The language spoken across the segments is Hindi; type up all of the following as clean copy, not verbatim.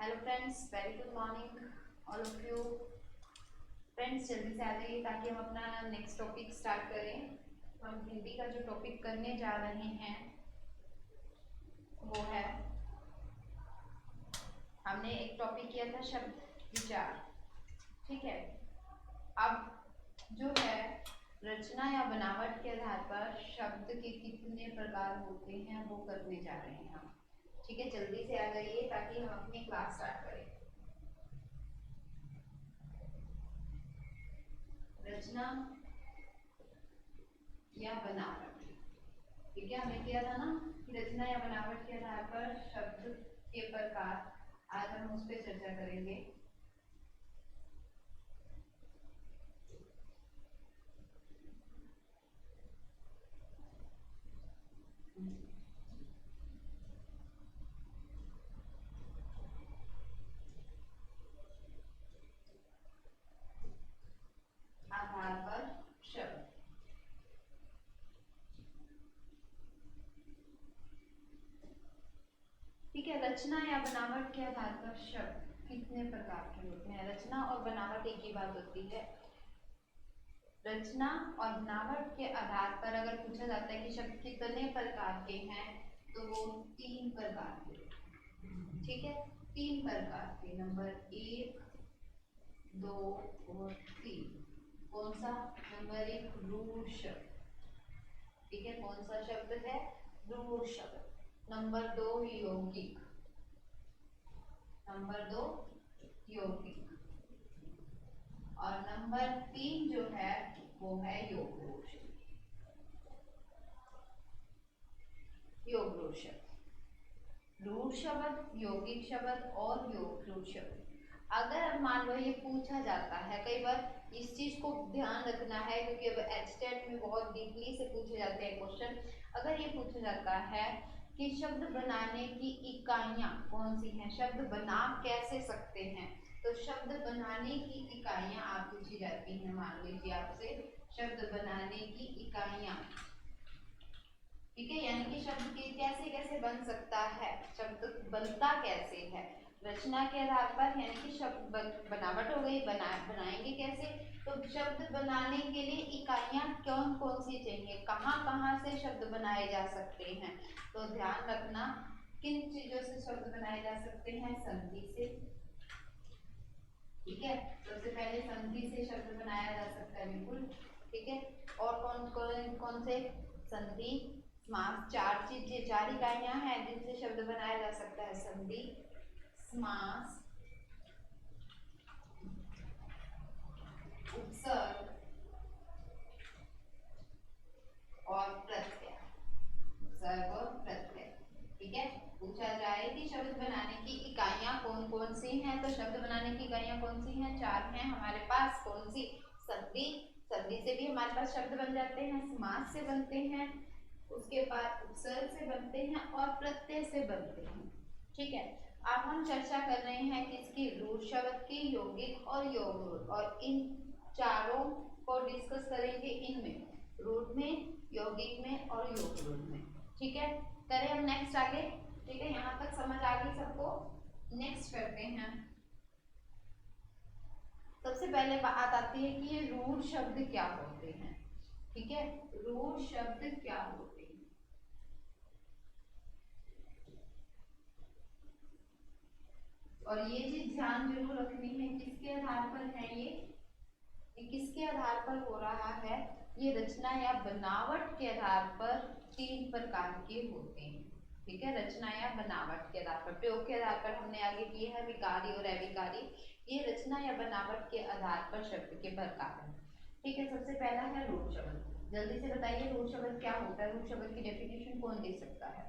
Hello friends, very good morning all of you. Friends जल्दी से आ जाइए ताकि हम अपना नेक्स्ट टॉपिक स्टार्ट करें। हम हिंदी का जो टॉपिक करने जा रहे हैं वो है, हमने एक टॉपिक किया था शब्द विचार, ठीक है। अब जो है रचना या बनावट के आधार पर शब्द के कितने प्रकार होते हैं वो करने जा रहे हैं हम, ठीक है। जल्दी से आ जाइए ताकि हम अपनी क्लास स्टार्ट करें। रचना या बनावट, ठीक है। हमने किया था ना कि रचना या बनावट के आधार पर शब्द के प्रकार, आज हम उस पर चर्चा करेंगे। आधार पर शब्द, ठीक है। रचना या बनावट के आधार पर शब्द कितने प्रकार के होते हैं? रचना और बनावट एक ही बात होती है। रचना और बनावट के आधार पर अगर पूछा जाता है कि शब्द कितने प्रकार के हैं तो वो 3 प्रकार के, ठीक है। 3 प्रकार के, नंबर 1, 2 और 3। कौन सा? नंबर 1 रूढ़ शब्द, ठीक है। कौन सा शब्द है? रूढ़ शब्द। नंबर 2 यौगिक, नंबर 2 यौगिक, और नंबर 3 जो है वो है योग रूढ़ शब्द। योग रूढ़ शब्द, रूढ़ शब्द, यौगिक शब्द और योग रूढ़ शब्द। अगर मान लो ये पूछा जाता है, कई बार इस चीज को ध्यान रखना है क्योंकि अब एचटेट में बहुत डीपली से पूछे जाते हैं क्वेश्चन। अगर ये पूछा जाता है कि शब्द बनाने की इकाइयां कौन सी हैं, शब्द बना कैसे सकते हैं, तो शब्द बनाने की इकाइयां आप पूछी जाती हैं। मान लीजिए आपसे शब्द बनाने की इकाइयां, ठीक है, यानी कि शब्द के कैसे कैसे बन सकता है, शब्द बनता कैसे है रचना के आधार पर, यानी कि शब्द बनावट हो गई, बनाएंगे कैसे, तो शब्द बनाने के लिए इकाइयां कौन कौन सी चाहिए, कहाँ कहाँ से शब्द बनाए जा सकते हैं। तो ध्यान रखना किन चीजों से शब्द बनाए जा सकते हैं? संधि से, ठीक है। सबसे पहले संधि से शब्द बनाया जा सकता है, बिल्कुल, ठीक है। और कौन कौन कौन से? संधि, समास, 4 चीजें, 4 इकाइयां हैं जिनसे शब्द बनाया जा सकता है। संधि, समास, उपसर्ग और प्रत्यय, उपसर्ग और प्रत्यय, ठीक है। पूछा जाए कि शब्द बनाने की इकाइयां कौन कौन सी हैं, तो शब्द बनाने की इकाइयां कौन सी हैं? 4 हैं हमारे पास। कौन सी? संधि, संधि से भी हमारे पास शब्द बन जाते हैं, समास से बनते हैं, उसके बाद उपसर्ग से बनते हैं और प्रत्यय से बनते हैं, ठीक है। अब हम चर्चा कर रहे हैं किसकी? रूढ़ शब्द की, यौगिक और योग रूढ़, और इन चारों को डिस्कस करेंगे, इनमें रूढ़ में, यौगिक में और योग रूढ़ में, ठीक है। करें हम नेक्स्ट आगे, ठीक है। यहाँ तक समझ आ गई सबको? नेक्स्ट करते हैं। सबसे पहले बात आती है कि ये रूढ़ शब्द क्या होते हैं, ठीक है। रूढ़ शब्द क्या होते हैं? और ये चीज ध्यान जरूर रखनी है, किसके आधार पर है ये किसके आधार पर हो रहा है? ये रचना या बनावट के आधार पर 3 प्रकार के होते हैं, ठीक है। रचना या बनावट के आधार पर, प्रयोग के आधार पर हमने आगे किए हैं विकारी और अविकारी। ये रचना या बनावट के आधार पर शब्द के प्रकार हैं, ठीक है। सबसे पहला है रूढ़ शब्द। जल्दी से बताइए रूढ़ शब्द क्या होता है? रूढ़ शब्द की डेफिनेशन कौन दे सकता है?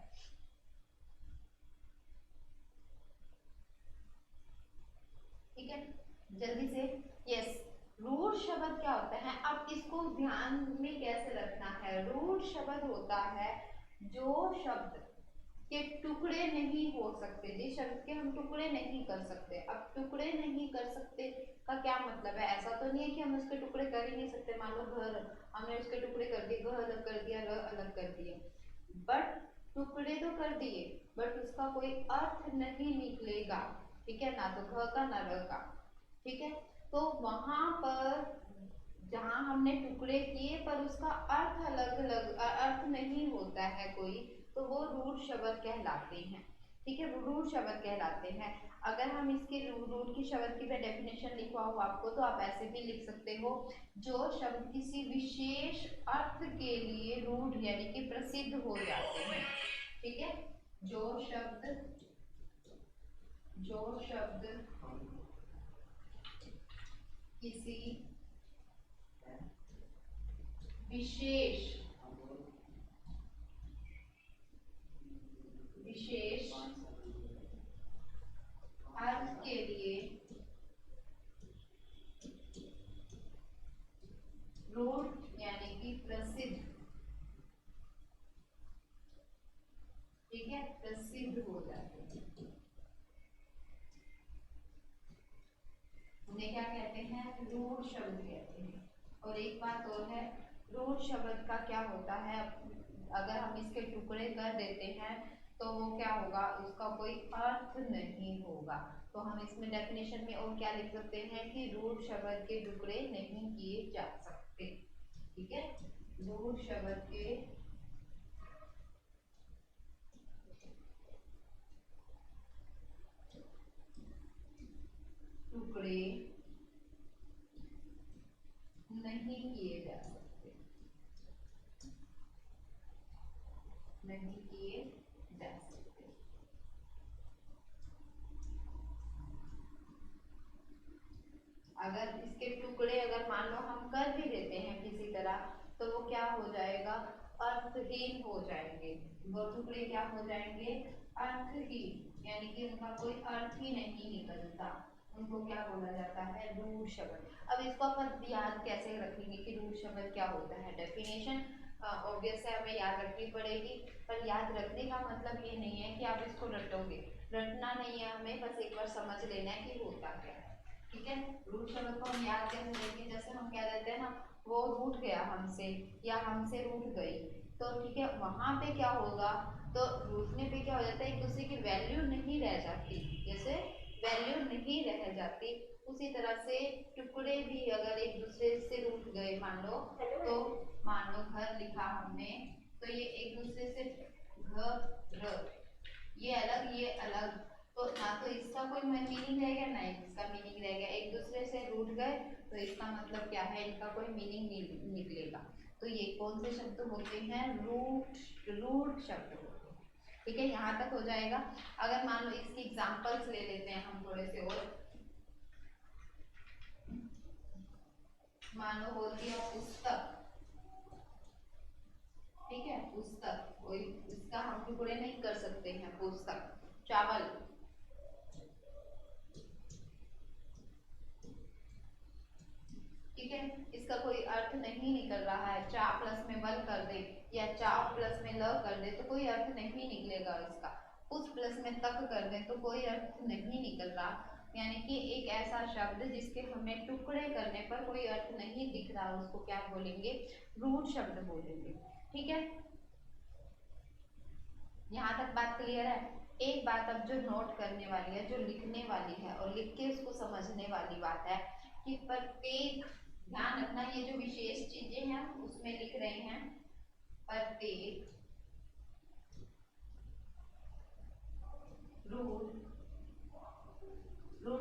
ठीक है, जल्दी से। यस, रूढ़ शब्द क्या होता है? अब इसको ध्यान में कैसे रखना है? रूढ़ शब्द होता है जो शब्द के टुकड़े नहीं हो सकते, जिस शब्द के हम टुकड़े नहीं कर सकते। अब टुकड़े नहीं कर सकते का क्या मतलब है? ऐसा तो नहीं है कि हम उसके टुकड़े कर ही नहीं सकते। मान लो घर, हमने उसके टुकड़े कर दिए, घ अलग कर दिया, र अलग कर दिए, बट टुकड़े तो कर दिए, बट उसका कोई अर्थ नहीं निकलेगा, ठीक है, ना तो घ का ना र का। ठीक है, तो वहां पर जहां हमने टुकड़े किए पर उसका अर्थ अलग अलग अर्थ नहीं होता है कोई, तो वो रूढ़ शब्द कहलाते हैं। ठीक है, रूढ़ शब्द कहलाते हैं। अगर हम इसके रूढ़ की शब्द की मैं डेफिनेशन लिखवाऊँ आपको, तो आप ऐसे भी लिख सकते हो, जो शब्द किसी विशेष अर्थ के लिए रूढ़ यानी कि प्रसिद्ध हो जाते हैं। ठीक है, जो शब्द किसी विशेष अर्थ के लिए रूढ़ यानी कि प्रसिद्ध, ठीक है, प्रसिद्ध हो जाते हैं, उन्हें क्या कहते हैं? रूढ़ शब्द कहते हैं। और एक बात और है, रूढ़ शब्द का क्या होता है, अगर हम इसके टुकड़े कर देते हैं तो वो क्या होगा, उसका कोई अर्थ नहीं होगा। तो हम इसमें डेफिनेशन में और क्या लिख सकते हैं कि रूढ़ शब्द के टुकड़े नहीं किए जा सकते। ठीक है, रूढ़ शब्द के टुकड़े नहीं किए जा सकते, नहीं किए जा सकते। अगर इसके टुकड़े अगर मान लो हम कर भी देते हैं किसी तरह, तो वो क्या हो जाएगा, अर्थहीन हो जाएंगे। वो टुकड़े क्या हो जाएंगे, अर्थहीन, यानी कि उनका कोई अर्थ ही नहीं निकलता, उनको क्या बोला जाता है, रूढ़ शब्द। अब इसको अपन याद कैसे रखेंगे कि रूढ़ शब्द क्या होता है? डेफिनेशन ऑब्वियस है, हमें याद रखनी पड़ेगी, पर याद रखने का मतलब ये नहीं है कि आप इसको रटोगे, रटना नहीं है, हमें बस एक बार समझ लेना है कि होता क्या है। ठीक है, रूट शब्द को हम याद कैसे रखेंगे, जैसे हम कह देते हैं ना, वो रूठ गया हमसे या हमसे रूठ गई, तो ठीक है, वहां पे क्या होगा, तो रूठने पे क्या हो जाता है, एक दूसरे की वैल्यू नहीं रह जाती, जैसे वैल्यू नहीं रह जाती, उसी तरह से टुकड़े भी अगर एक दूसरे से रूठ गए, मान लो, तो मान लो घर लिखा हमने, तो ये एक दूसरे से घर, ये अलग, तो ना तो इसका कोई मीनिंग रहेगा ना इसका मीनिंग रहेगा, एक दूसरे से रूठ गए, तो इसका मतलब क्या है, इनका कोई मीनिंग नहीं निकलेगा। तो ये कौन से शब्द होते हैं, रूट शब्द होते हैं। ठीक है, यहाँ तक हो जाएगा। अगर मान लो इसकी एग्जांपल्स ले लेते हैं हम थोड़े से और, मान लो बोल दिया पुस्तक, ठीक है, पुस्तक, कोई इसका हम टुकड़े नहीं कर सकते हैं, पुस्तक। चावल, ठीक है, इसका कोई अर्थ नहीं निकल रहा है, चा प्लस में वल कर दे या चा प्लस में ल कर दे तो कोई अर्थ नहीं निकलेगा इसका, उस प्लस में तक कर दे तो कोई अर्थ नहीं निकल रहा, यानी कि एक ऐसा शब्द जिसके हमें टुकड़े करने पर कोई अर्थ नहीं दिख रहा, उसको क्या बोलेंगे, रूट शब्द बोलेंगे। ठीक है, यहाँ तक बात क्लियर है। एक बात अब जो नोट करने वाली है, जो लिखने वाली है और लिख के उसको समझने वाली बात है कि प्रत्येक, ध्यान रखना, ये जो विशेष चीजें हैं उसमें लिख रहे हैं, प्रत्येक रूट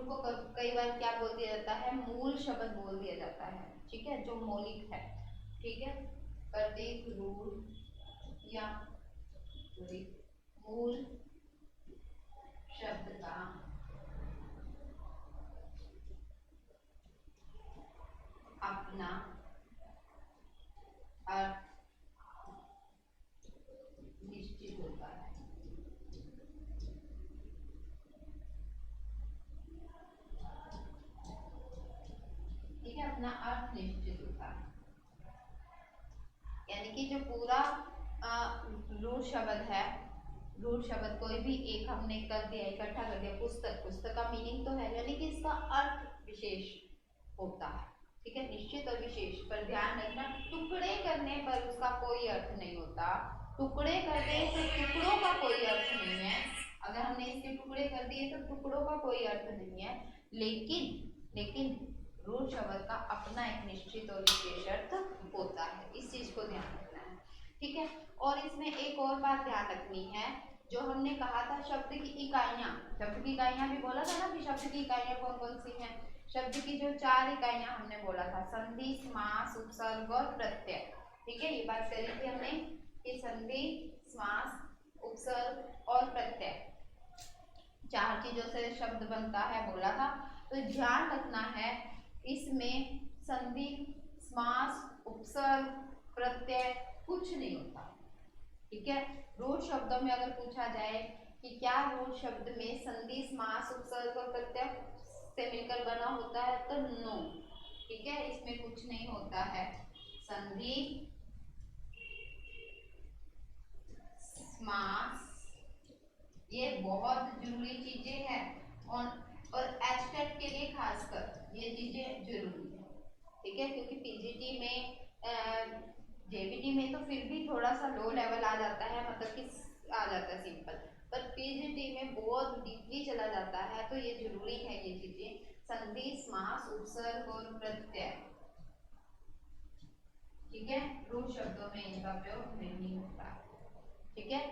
को कई बार क्या बोल दिया जाता है, मूल शब्द बोल दिया जाता है। ठीक है, जो मौलिक है, ठीक है, प्रत्येक रूट या मूल शब्द का अपना अर्थ निश्चित होता है। ठीक है, अपना अर्थ निश्चित होता है, यानी कि जो पूरा रूट शब्द है, रूट शब्द कोई भी एक हमने कर दिया, इकट्ठा कर दिया, पुस्तक, पुस्तक का मीनिंग तो है, यानी कि इसका अर्थ विशेष होता है। ठीक है, निश्चित और विशेष, पर ध्यान रखना टुकड़े करने पर उसका कोई अर्थ नहीं होता, टुकड़े कर दे तो टुकड़ों का कोई अर्थ नहीं है, अगर हमने इसके टुकड़े कर दिए तो टुकड़ों का कोई अर्थ नहीं है, लेकिन रूढ़ शब्द का अपना एक निश्चित और विशेष अर्थ होता है। इस चीज को ध्यान रखना है, ठीक है। और इसमें एक और बात ध्यान रखनी है, जो हमने कहा था शब्द की इकाइयां भी बोला था ना कि शब्द की इकाइयां कौन कौन सी हैं। शब्द की जो 4 इकाइयां हमने बोला था, संधि, समास, उपसर्ग और प्रत्यय, ठीक है। ये बात करी थी हमने कि संधि, समास, उपसर्ग और प्रत्यय 4 चीजों से शब्द बनता है बोला था। तो ध्यान रखना है इसमें संधि, समास, उपसर्ग, प्रत्यय कुछ नहीं होता, ठीक है। रूढ़ शब्दों में अगर पूछा जाए कि क्या रूढ़ शब्द में संधि, समास, उपसर्ग और प्रत्यय से मिलकर बना होता है, तो नो, ठीक है, इसमें कुछ नहीं होता है। संधि, समास ये बहुत जरूरी चीजें हैं और एचटेट के लिए खासकर ये चीजें जरूरी है, ठीक है। क्योंकि पीजीटी में जेबीटी में तो फिर भी थोड़ा सा लो लेवल आ जाता है, मतलब कि आ जाता है सिंपल, पर पीजीटी में बहुत डीपली चला जाता है, तो ये जरूरी है ये चीजें, संधि, समास, उपसर्ग और प्रत्यय, ठीक है। रूढ़ शब्दों में इनका प्रयोग नहीं होता, ठीक है।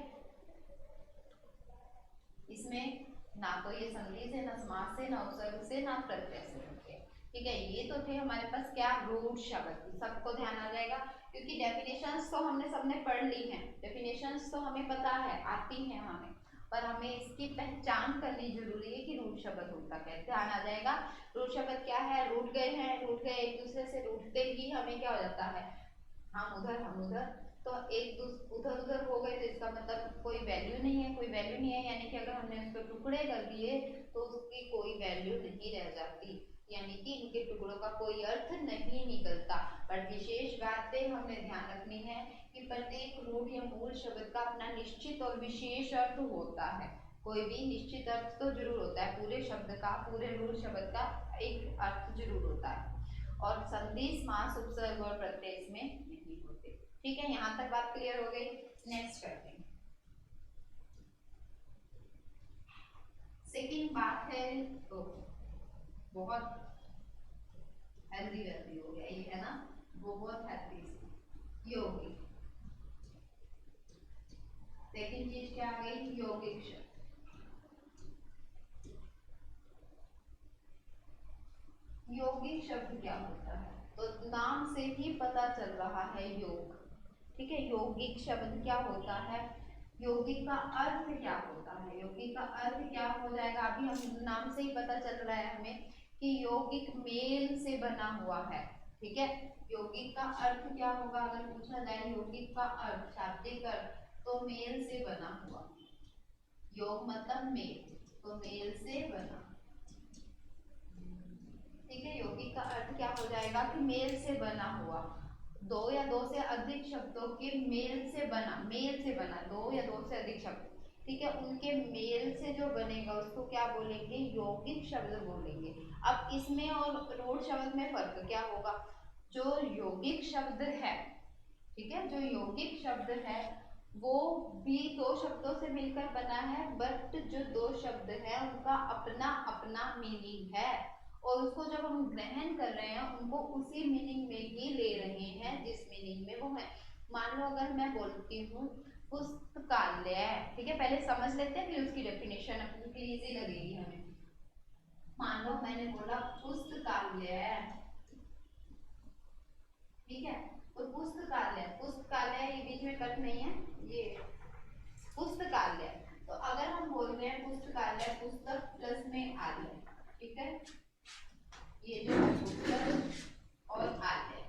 इसमें ना तो ये संधि से, ना समास से, ना उपसर्ग से, ना प्रत्यय से होते हैं, ठीक है। ये तो थे हमारे पास क्या रूढ़ शब्द, सबको ध्यान आ जाएगा क्योंकि डेफिनेशंस तो हमने सबने पढ़ ली हैं, डेफिनेशंस तो हमें पता है, आती हैं हमें, पर हमें इसकी पहचान करनी जरूरी है कि रूढ़ शब्द होता क्या है। ध्यान आ जाएगा रूढ़ शब्द क्या है, रूठ गए एक दूसरे से, रूठते ही हमें क्या हो जाता है, हम उधर, तो एक उधर उधर हो गए तो इसका मतलब कोई वैल्यू नहीं है, यानी कि अगर हमने उसको टुकड़े कर दिए तो उसकी कोई वैल्यू नहीं रह जाती, यानी कि इनके टुकड़ों का कोई अर्थ नहीं निकलता। पर विशेष बातें हमें ध्यान रखनी है कि प्रत्येक रूढ़ या मूल शब्द का अपना निश्चित और विशेष अर्थ होता है, कोई भी निश्चित अर्थ तो जरूर होता है, पूरे शब्द का, पूरे रूढ़ शब्द का एक अर्थ जरूर होता है, और संधि, समास, उपसर्ग और प्रत्यय इसमें नहीं होते, ठीक है। यहाँ तक बात क्लियर हो गई। नेक्स्ट करते हैं। सेकंड बात है, तो बहुत हेल्दी हो गया ये, है ना, बहुत हेल्दी यौगिक। सेकंड चीज क्या आ गई, यौगिक शब्द। यौगिक शब्द क्या होता है, तो नाम से ही पता चल रहा है योग, ठीक है। यौगिक शब्द क्या होता है, यौगिक का अर्थ क्या होता है, यौगिक का अर्थ क्या हो जाएगा, अभी हम नाम से ही पता चल रहा है हमें कि यौगिक मेल से बना हुआ है, ठीक है। यौगिक का अर्थ क्या होगा, अगर पूछा जाए यौगिक का अर्थ, शाब्दिक अर्थ, तो मेल से बना हुआ, योग मतलब मेल, तो मेल से बना, ठीक है। यौगिक का अर्थ क्या हो जाएगा कि मेल से बना हुआ, दो या दो से अधिक शब्दों के मेल से बना दो या दो से अधिक शब्द, ठीक है, उनके मेल से जो बनेगा उसको क्या बोलेंगे, यौगिक शब्द बोलेंगे। अब इसमें और रूढ़ शब्द में फर्क क्या होगा, जो यौगिक शब्द है, ठीक है, जो यौगिक शब्द है वो भी दो शब्दों से मिलकर बना है, बट जो दो शब्द है उनका अपना अपना मीनिंग है, और उसको जब हम ग्रहण कर रहे हैं उनको उसी मीनिंग में ही ले रहे हैं जिस मीनिंग में वो है। मान लो अगर मैं बोलती हूँ पुस्तकालय, ठीक है, पहले समझ लेते हैं फिर उसकी डेफिनेशन अपनी इजी लगेगी हमें। मान लो मैंने बोला पुस्तकालय, ठीक है, तो पुस्तकालय ये बीच में कट नहीं है, ये पुस्तकालय, तो अगर हम बोल रहे हैं पुस्तकालय, पुस्तक प्लस में आलय, ठीक है, ये जो पुस्तक और आलय।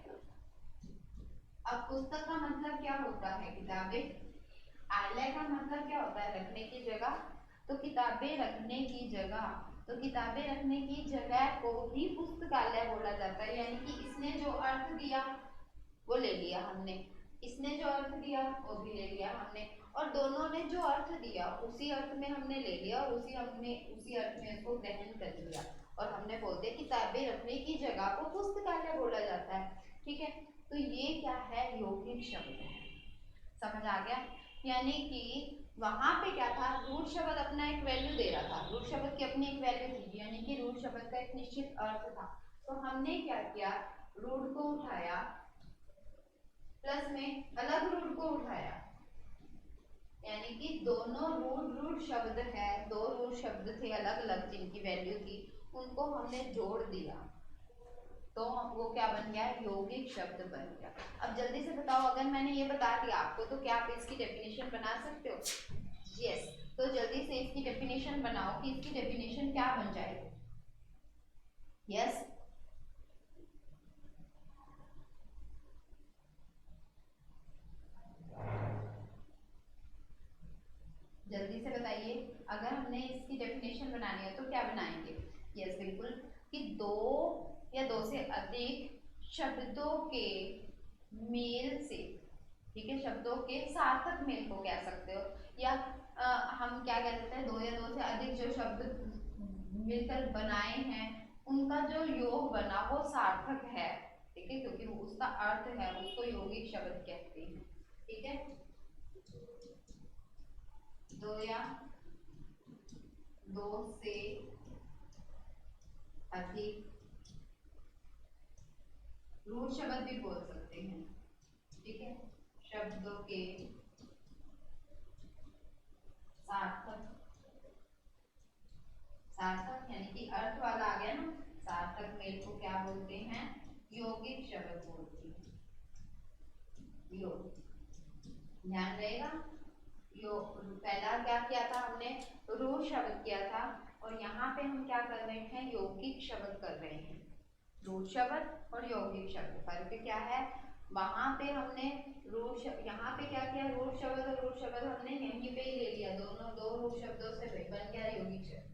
अब पुस्तक का मतलब क्या होता है, किताबें, आलय का मतलब क्या होता है, रखने की जगह, तो किताबें रखने की जगह, तो किताबें रखने की जगह को भी पुस्तकालय बोला जाता है, यानी कि इसने जो अर्थ दिया वो ले लिया हमने, इसने जो अर्थ दिया वो भी ले लिया हमने, और दोनों ने जो अर्थ दिया उसी अर्थ में हमने ले लिया और उसी अर्थ में इसको ग्रहण कर लिया, और हमने बोलते किताबें रखने की जगह को पुस्तकालय बोला जाता है, ठीक है। तो ये क्या है, यौगिक शब्द है, समझ आ गया, यानी कि वहां पे क्या था, रूट शब्द अपना एक वैल्यू दे रहा था, रूट शब्द की अपनी एक वैल्यू थी, यानी कि रूट शब्द का एक निश्चित अर्थ था। तो हमने क्या किया, रूट को उठाया, प्लस में अलग रूट को उठाया, यानी कि दोनों रूट शब्द है, दो रूट शब्द थे अलग अलग जिनकी वैल्यू थी, उनको हमने जोड़ दिया, तो वो क्या बन गया, यौगिक शब्द बन गया। अब जल्दी से बताओ, अगर मैंने ये बता दिया आपको तो क्या आप इसकी डेफिनेशन बना सकते हो? यस। तो जल्दी से इसकी डेफिनेशन बनाओ कि इसकी डेफिनेशन क्या बन जाएगी। यस, जल्दी से बताइए, अगर हमने इसकी डेफिनेशन बनानी है तो क्या बनाएंगे? यस, बिल्कुल, कि दो या दो से अधिक शब्दों के मेल से, ठीक है, शब्दों के सार्थक मेल को कह सकते हो, या हम क्या कह सकते हैं, दो या दो से अधिक जो शब्द मिलकर बनाए हैं उनका जो योग बना वो सार्थक है, ठीक है, क्योंकि उसका अर्थ है, उसको यौगिक शब्द कहते हैं, ठीक है। दो या दो से अधिक, रूट शब्द भी बोल सकते हैं, ठीक है, शब्दों के सार्थक, सार्थक यानी कि अर्थ वाला आ गया ना, सार्थक मेल को क्या बोलते हैं, यौगिक शब्द बोलते हैं। योग, ध्यान रहेगा, पहला क्या किया था हमने, रूट शब्द किया था, और यहाँ पे हम क्या कर रहे हैं, यौगिक शब्द कर रहे हैं। रूट शब्द और यौगिक शब्द फर्क क्या है, वहां पे हमने रूट शब्द, यहाँ पे क्या किया, रूट शब्द और रूट शब्द हमने यहीं पे ही ले लिया, दोनों दो रूट शब्दों से बन गया यौगिक शब्द,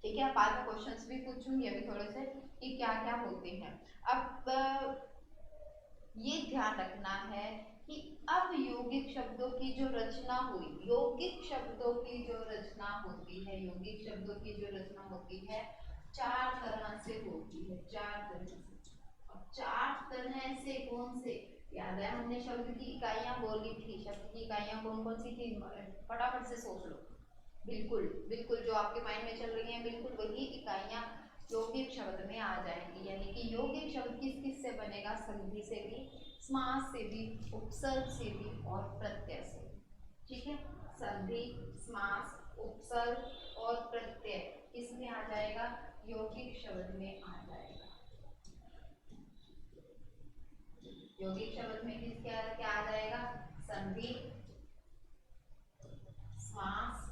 ठीक है। बाद में क्वेश्चंस भी पूछूंगी अभी थोड़े से कि क्या क्या होते हैं। अब ये ध्यान रखना है कि अब यौगिक शब्दों की जो रचना हुई, यौगिक शब्दों की जो रचना होती है, यौगिक शब्दों की जो रचना होती है चार तरह से होती है, चार तरह से। और चार तरह से कौन से, याद है हमने शब्द की इकाइयां बोली थी, शब्द की इकाइयां कौन कौन सी थी, फटाफट से सोच लो। बिल्कुल बिल्कुल, जो आपके माइंड में चल रही हैं बिल्कुल वही इकाइयां यौगिक शब्द में आ जाएंगी, यानी कि यौगिक शब्द किस किस से बनेगा, संधि से भी, समास से भी, उपसर्ग से भी और प्रत्यय से, ठीक है। संधि, समास, उपसर्ग और प्रत्यय किसमें आ जाएगा, यौगिक शब्द में आ जाएगा। यौगिक शब्द में किस क्या क्या आ जाएगा, संधि, समास,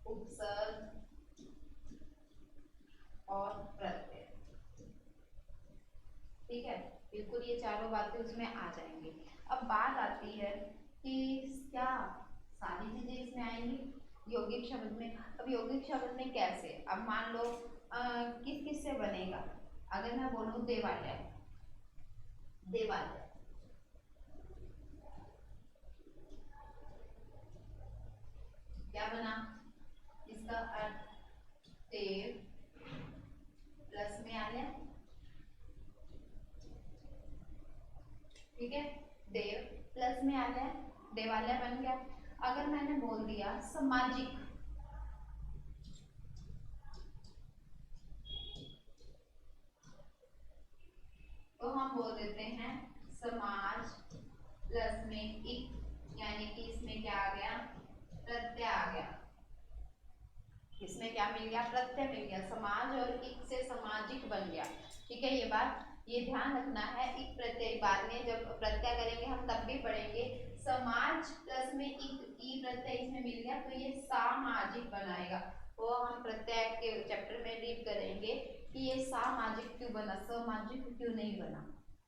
उपसर्ग और प्रत्यय, ठीक है, बिल्कुल ये चारों बातें उसमें आ जाएंगी। अब बात आती है कि क्या सारी चीजें इसमें आएंगी यौगिक शब्द में। अब यौगिक शब्द में कैसे, अब मान लो किस किस से बनेगा, अगर मैं बोलूं देवालय, देवालय, क्या बना, इसका अर्थ देव प्लस में आ गया, ठीक है, देव प्लस में आ गया, देवालय बन गया। अगर मैंने बोल दिया सामाजिक, तो हम बोल देते हैं समाज प्लस में इक, यानी कि इसमें क्या आ गया, प्रत्यय आ गया, इसमें क्या मिल गया, प्रत्यय मिल गया, समाज और इक से सामाजिक बन गया, ठीक है। ये बात ये ध्यान रखना है, इक प्रत्यय बाद में जब प्रत्यय करेंगे हम तब भी पढ़ेंगे, समाज प्लस में इक, ई प्रत्यय इसमें मिल गया तो ये सामाजिक बनाएगा, वो हम प्रत्यय के चैप्टर में रीड करेंगे कि ये सामाजिक क्यों बना, सामाजिक क्यों नहीं बना,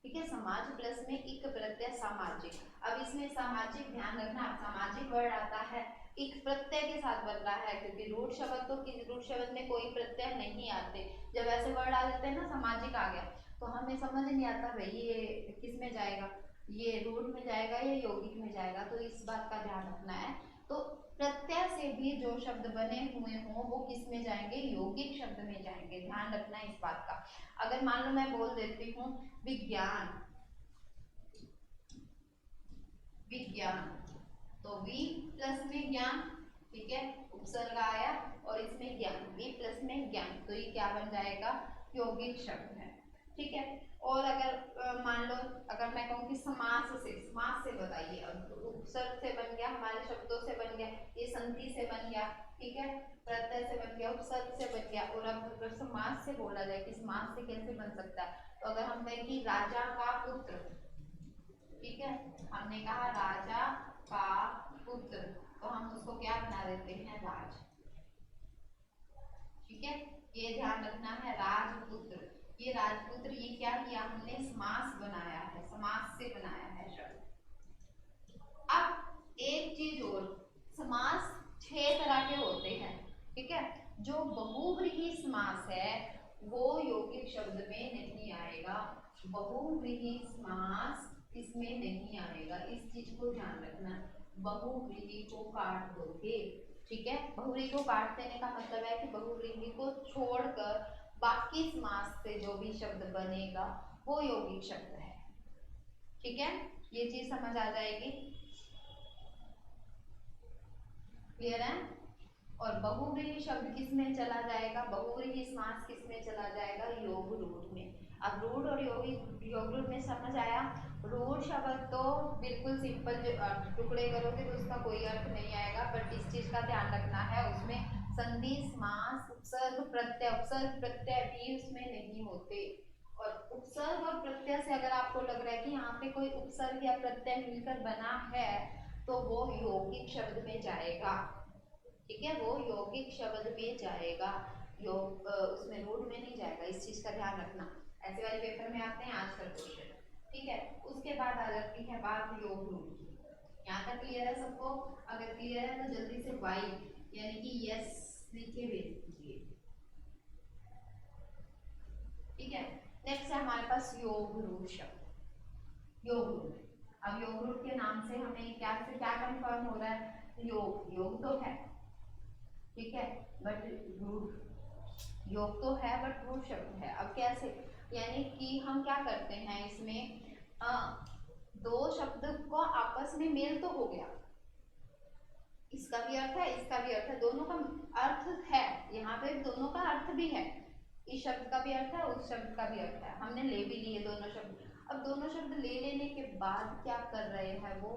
ठीक है। समाज प्लस में इक प्रत्यय सामाजिक। अब इसमें सामाजिक ध्यान रखना, सामाजिक वर्ड आता है एक प्रत्यय के साथ बन रहा है, क्योंकि रूट शब्द तो रूट शब्द में कोई प्रत्यय नहीं आते, जब ऐसे वर्ड आ जाते हैं ना सामाजिक आ गया तो हमें समझ नहीं आता भाई ये किस में जाएगा, ये रूट में जाएगा या यौगिक में जाएगा, तो इस बात का ध्यान रखना है। तो प्रत्यय से भी जो शब्द बने हुए हों वो किस में जाएंगे, यौगिक शब्द में जाएंगे, ध्यान रखना है इस बात का। अगर मान लो मैं बोल देती हूँ विज्ञान, विज्ञान, तो वी प्लस में ज्ञान, ठीक है, उपसर्ग आया और इसमें ज्ञान, वी प्लस में ज्ञान, तो ये क्या बन जाएगा, यौगिक शब्द है, ठीक है। और अगर मान लो अगर मैं कहूँ कि समास से बताइए, अब उपसर्ग से बन गया, हमारे शब्दों से बन गया, ये संधि से बन गया, ठीक है, प्रत्यय से बन गया, उपसर्ग से बन गया, और अब अगर समास से बोला जाए कि समास से कैसे बन सकता है, तो अगर हम कहें कि राजा का पुत्र, ठीक है, हमने कहा राजा का पुत्र, तो हम उसको क्या बना देते हैं, राज, ठीक है, ये ध्यान रखना है, राजपुत्र, ये राजपुत्र, ये क्या किया हमने, समास बनाया है, समास से बनाया है शब्द। अब एक चीज और, समास 6 तरह के होते हैं, ठीक है, जो बहुव्रीहि समास है वो यौगिक शब्द में नहीं आएगा, बहुव्रीहि समास इसमें नहीं आएगा, इस चीज को ध्यान रखना, बहुव्रीहि को काट दोगे, ठीक है, बहुव्रीहि को काट देने का मतलब है कि बहुव्रीहि को छोड़कर बाकी समास से जो भी शब्द बनेगा वो यौगिक शब्द है, ठीक है, ये चीज समझ आ जाएगी, क्लियर है। और बहुव्रीहि शब्द किस में चला जाएगा, बहुव्रीहि समास किस में चला जाएगा, योग रूढ़ में। अब रूढ़ और योग रूढ़ में समझ आया। रूढ़ शब्द तो बिल्कुल सिंपल, जो टुकड़े करोगे तो उसका कोई अर्थ नहीं आएगा, बट इस चीज का ध्यान रखना है, उसमें संधि समास उपसर्ग प्रत्यय भी उसमें नहीं होते, और उपसर्ग और प्रत्यय से अगर आपको लग रहा है कि यहाँ पे कोई उपसर्ग या प्रत्यय मिलकर बना है तो वो यौगिक शब्द में जाएगा, ठीक है, वो यौगिक शब्द में जाएगा, योग उसमें रूढ़ में नहीं जाएगा, इस चीज का ध्यान रखना, ऐसे वाले पेपर में आते हैं आजकल क्वेश्चन, ठीक है। उसके बाद आ जाती है बात योग रूढ़ की, यहाँ तक क्लियर है सबको, अगर क्लियर है तो जल्दी से वाई यानी कि यस लिखे भेज दीजिए, ठीक है। नेक्स्ट है हमारे पास योग रूढ़ शब्द, योग रूढ़, अब योग रूढ़ के नाम से हमें क्या से क्या कंफर्म हो रहा है, योग योग तो है, ठीक है, बट रूढ़, योग तो है बट रूढ़ शब्द है। अब कैसे, यानी कि हम क्या करते हैं इसमें, दो शब्द को आपस में मेल तो हो गया, इसका भी अर्थ है इसका भी अर्थ है, दोनों का अर्थ है, यहाँ पे दोनों का अर्थ भी है, इस शब्द का भी अर्थ है उस शब्द का भी अर्थ है, हमने ले भी लिए दोनों शब्द। अब दोनों शब्द ले लेने के बाद क्या कर रहे हैं, वो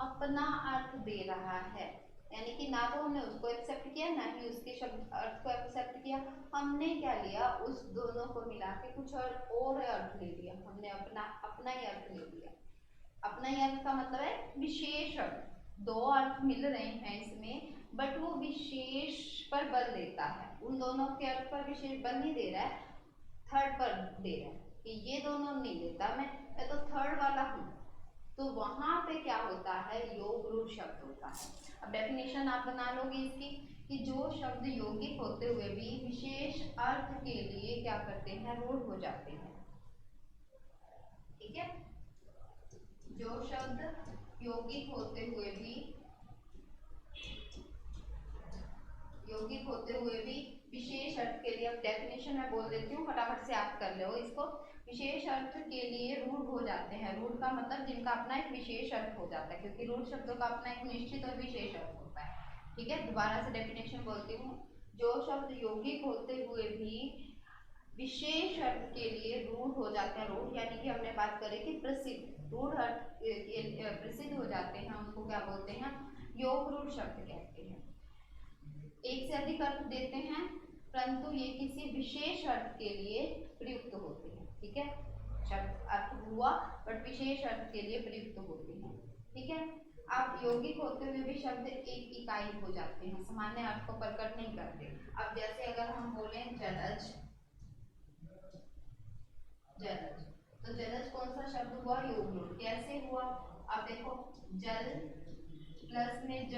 अपना अर्थ दे रहा है, यानी कि ना तो हमने उसको एक्सेप्ट किया ना ही उसके शब्द अर्थ को एक्सेप्ट किया, हमने क्या लिया, उस दोनों को मिला के कुछ और अर्थ ले लिया, हमने अपना अपना ही अर्थ ले लिया। अपना ही अर्थ का मतलब है विशेष अर्थ, दो अर्थ मिल रहे हैं इसमें बट वो विशेष पर बल देता है, उन दोनों के अर्थ पर विशेष बल नहीं दे रहा है, थर्ड पर दे रहा है कि ये दोनों नहीं देता, मैं तो थर्ड वाला हूँ, तो वहां पे क्या होता है, योग रूढ़ शब्द होता है। अब डेफिनेशन आप बना लोगे इसकी कि जो शब्द यौगिक होते हुए भी विशेष अर्थ के लिए क्या करते हैं, रूढ़ हो जाते हैं, ठीक है, जो शब्द यौगिक होते हुए भी विशेष अर्थ के लिए, अब डेफिनेशन मैं बोल देती हूँ फटाफट से आप कर लो इसको, विशेष अर्थ के लिए रूढ़ हो जाते हैं, रूढ़ का मतलब जिनका अपना एक विशेष अर्थ हो जाता है, क्योंकि रूढ़ शब्दों का अपना एक निश्चित और विशेष अर्थ होता है, ठीक है। दोबारा से डेफिनेशन बोलती हूँ, जो शब्द यौगिक होते हुए भी विशेष अर्थ के लिए रूढ़ हो जाते हैं, रूढ़ यानी कि हमने बात करी कि प्रसिद्ध, रूढ़ अर्थ प्रसिद्ध हो जाते हैं, उनको क्या बोलते हैं, योग रूढ़ शब्द कहते हैं। एक से अधिक अर्थ देते हैं परंतु ये किसी विशेष अर्थ के लिए प्रयुक्त होते हैं, ठीक है, शब्द अर्थ हुआ बट विशेष अर्थ के लिए प्रयुक्त होते हैं, ठीक है। अब यौगिक होते हुए भी शब्द एक इकाई हो जाते हैं, सामान्य अर्थ को प्रकट नहीं करते। अब जैसे अगर हम बोले जलज, जलज, तो जलज कौन सा शब्द हुआ, योग रूढ़, कैसे हुआ, अब देखो जल प्लस में ज,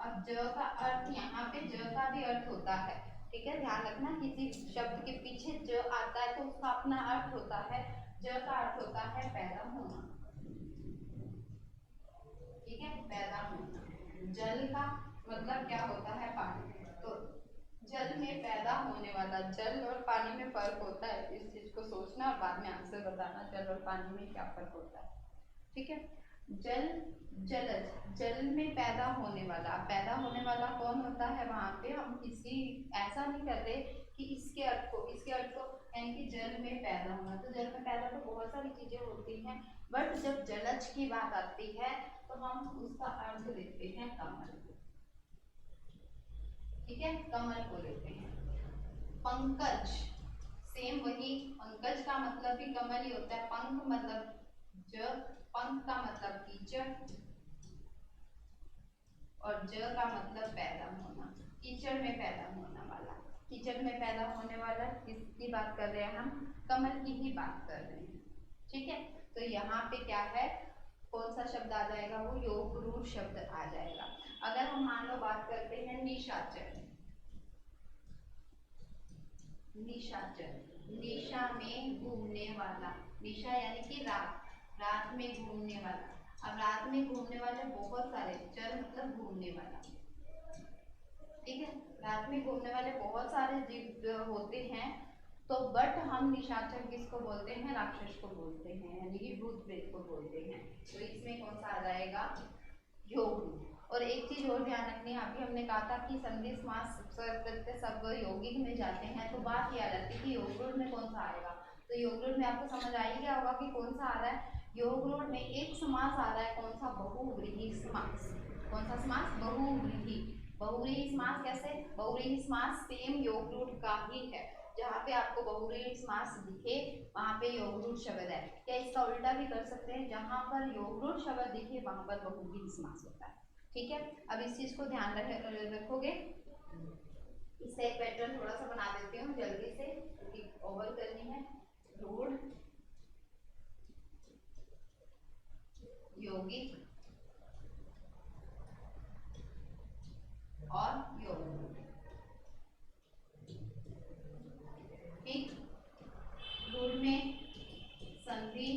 अब ज का अर्थ यहाँ पे ज का भी अर्थ होता है, ठीक है, ध्यान रखना किसी शब्द के पीछे ज आता है तो उसका अपना अर्थ होता है, ज का अर्थ होता है पैदा होना, ठीक है, पैदा होना, जल का मतलब क्या होता है, पानी, तो जल में पैदा होने वाला, जल और पानी में फर्क होता है, इस चीज को सोचना और बाद में आंसर बताना, जल और पानी में क्या फर्क होता है, ठीक है। जल, जलज, जल में पैदा होने वाला। पैदा होने वाला कौन होता है? वहां पे हम किसी ऐसा नहीं करते कि इसके अर्थ को यानी कि जल में पैदा होना। तो जल में पैदा तो बहुत सारी चीजें होती हैं, बट जब जलज की बात आती है तो हम उसका अर्थ लेते हैं कमल। ठीक है, कमल को लेते हैं। पंकज, सेम वही, पंकज का मतलब भी कमल ही होता है। पंख मतलब ज, पंख का मतलब कीचड़, और ज का मतलब पैदा होना, कीचड़ में पैदा होने वाला। कीचड़ में पैदा होने वाला किसकी बात कर रहे हैं हम? कमल की ही बात कर रहे हैं। ठीक है, तो यहाँ पे क्या है, कौन सा शब्द आ जाएगा? वो योग रूढ़ शब्द आ जाएगा। अगर हम मान लो बात करते हैं निशाचर, निशाचर, निशा में घूमने वाला। निशा यानी कि रात, रात में घूमने वाला। अब रात में घूमने वाले बहुत सारे, चर मतलब घूमने वाला। ठीक है, रात में घूमने वाले बहुत सारे जीव होते हैं, तो बट हम निशाचर किसको बोलते हैं? राक्षस को बोलते हैं, यानी कि भूत प्रेत को बोलते हैं। तो इसमें कौन सा आ जाएगा? योग। और एक चीज और ध्यान रखनी है, अभी हमने कहा था कि संधि समास करते सब यौगिक में जाते हैं, तो बात ये आ जाती है कि योग रूढ़ में कौन सा आएगा। तो योग रूढ़ में आपको समझ आ ही गया होगा कि कौन सा आ रहा है। योग रूढ़ में एक समास आ रहा है, कौन सा? बहुव्रीहि समास। कौन सा समास? बहुव्रीहि। बहुव्रीहि समास कैसे? बहुव्रीहि समास सेम योग रूढ़ का ही है। जहाँ पे आपको बहुव्रीहि समास दिखे वहां पे योग रूढ़ शब्द है। क्या इसका उल्टा भी कर सकते हैं? जहां पर योग रूढ़ शब्द दिखे वहां पर बहुव्रीहि समास होता है। ठीक है, अब इस चीज को ध्यान रखोगे। इससे एक पैटर्न थोड़ा सा बना देती हूँ जल्दी से, क्योंकि ओवर करनी है। रूढ़, यौगिक और योग। ठीक, रूढ़ में संधि,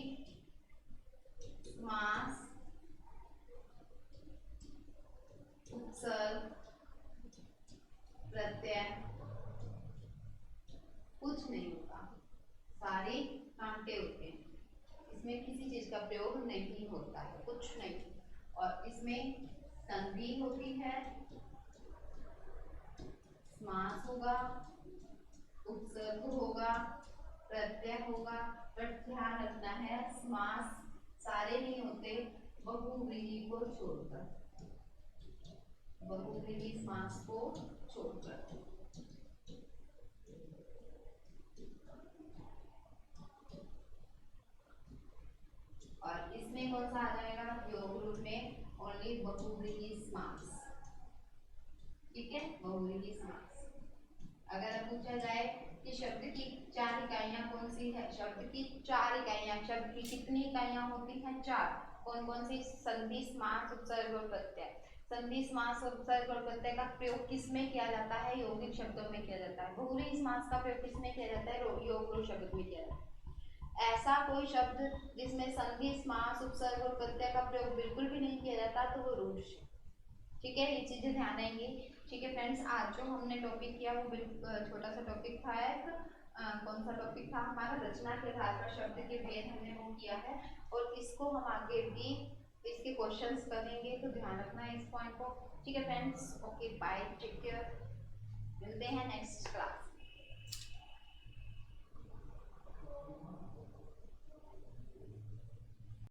समास, उपसर्ग, प्रत्यय कुछ नहीं होता, सारे कांटे होते हैं। इसमें किसी चीज का प्रयोग नहीं होता है, कुछ नहीं। और इसमें संधि होती है, समास होगा, उपसर्ग होगा, प्रत्यय होगा। बट ध्यान रखना है, समास सारे नहीं होते, बहुव्रीहि को छोड़कर, बहुव्रीहि समास को छोड़कर। और इसमें कौन सा आ जाएगा? योग रूढ़ में ओनली बहुव्रीहि समास। ठीक है, बहुव्रीहि समास। अगर पूछा जाए कि शब्द की 4 इकाइयां कौन सी है? शब्द की 4 इकाइयां, शब्द की कितनी इकाइयां होती हैं? 4। कौन कौन सी? संधि, समास, उपसर्ग और प्रत्यय। संधि, समास, उपसर्ग और प्रत्यय का प्रयोग किसमें किया जाता है? यौगिक शब्दों में किया जाता है। बहुव्रीहि समास का प्रयोग किसमें किया जाता है? योग रूढ़ शब्द में किया जाता है। ऐसा कोई शब्द जिसमें संधि, समास, उपसर्ग और प्रत्यय का प्रयोग बिल्कुल भी नहीं किया जाता तो वो रूढ़। ठीक है, ये चीजें ध्यान आएंगी। ठीक है फ्रेंड्स, आज जो हमने टॉपिक किया वो बिल्कुल छोटा सा टॉपिक था। एक कौन सा टॉपिक था हमारा? रचना के आधार पर शब्द के भेद हमने वो किया है, और इसको हम आगे भी इसके क्वेश्चंस करेंगे, तो ध्यान रखना है इस पॉइंट को। ठीक है friends, okay bye, take care, मिलते हैं नेक्स्ट क्लास।